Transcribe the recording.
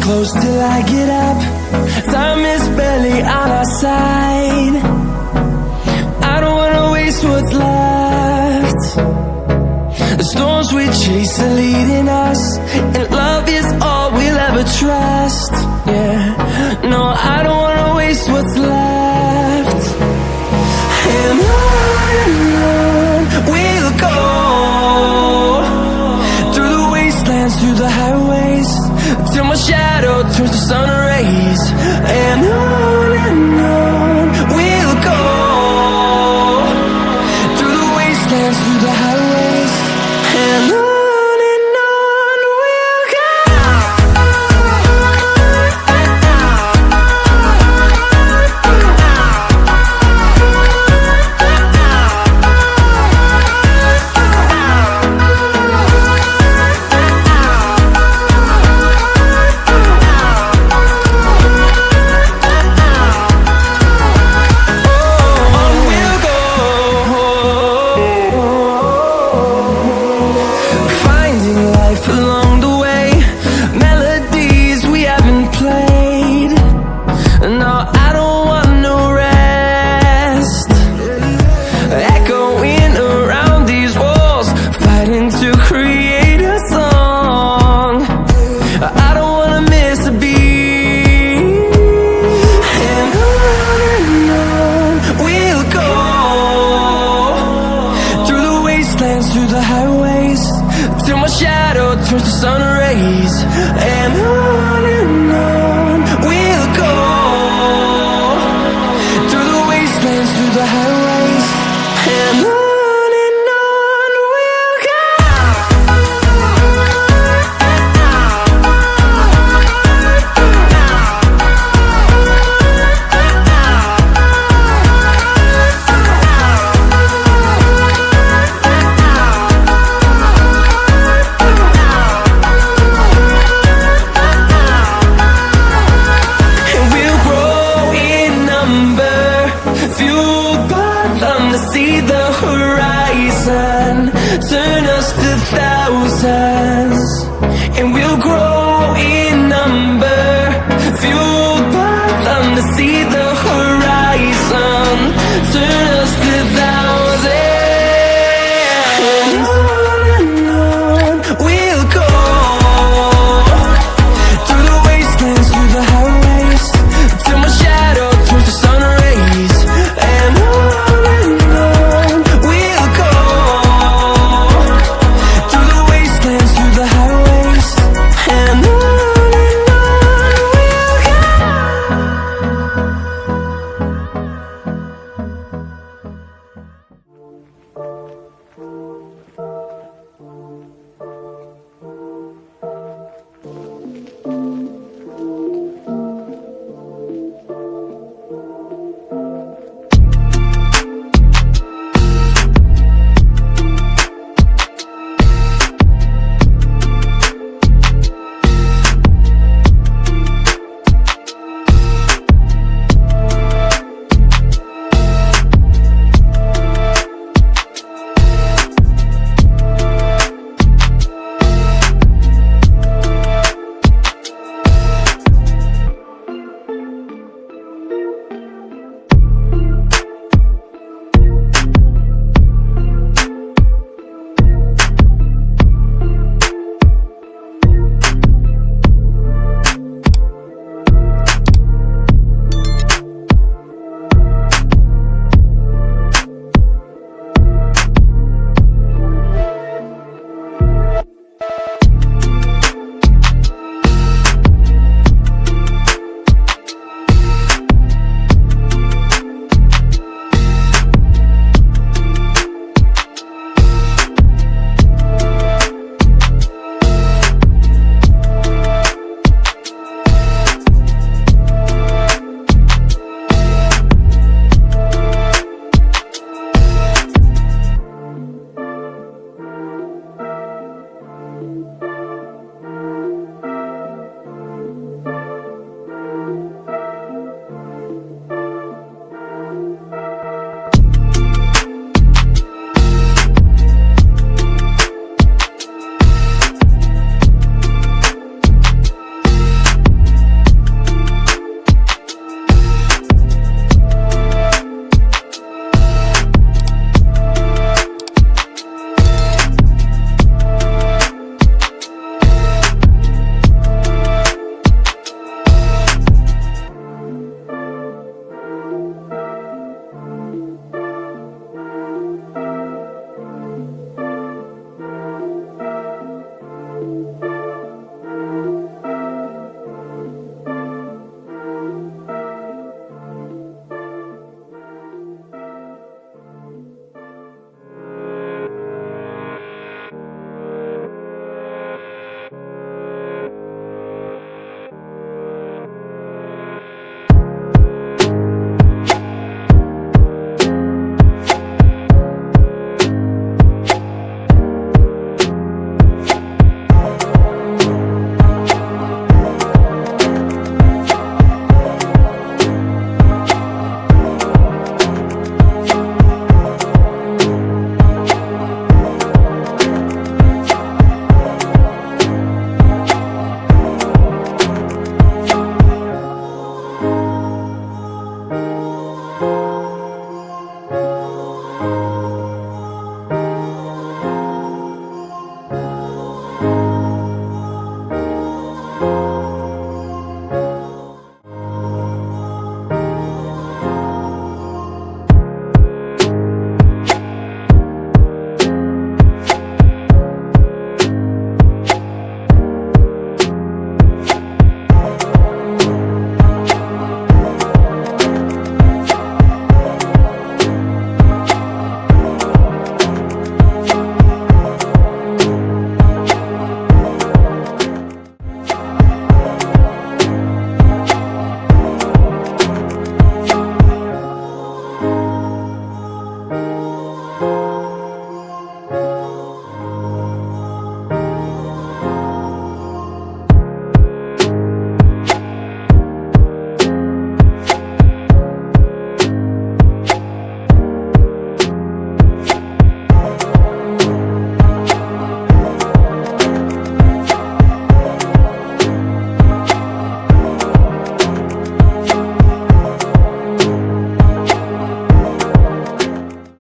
close till I get up. Time is barely on our side. I don't wanna waste what's left. The storms we chase are leading us, and love is all we'll ever trust. Yeah, no, I don't wanna waste what's left. And on we'll go, through the wastelands, through the highways, till my shadow turns to sun rays. And on we'll go, through the wastelands, through the highways, and on we'll go. Along the way, melodies we haven't played. No, I don't want no rest. Echoing around these walls, fighting to create a song. I don't wanna miss a beat. And on we'll go, through the wastelands, through the highways, till my shadow turns to sun rays. And on we'll go, through the wastelands, through the highways, and on we'll go. Fueled by them to see the horizon.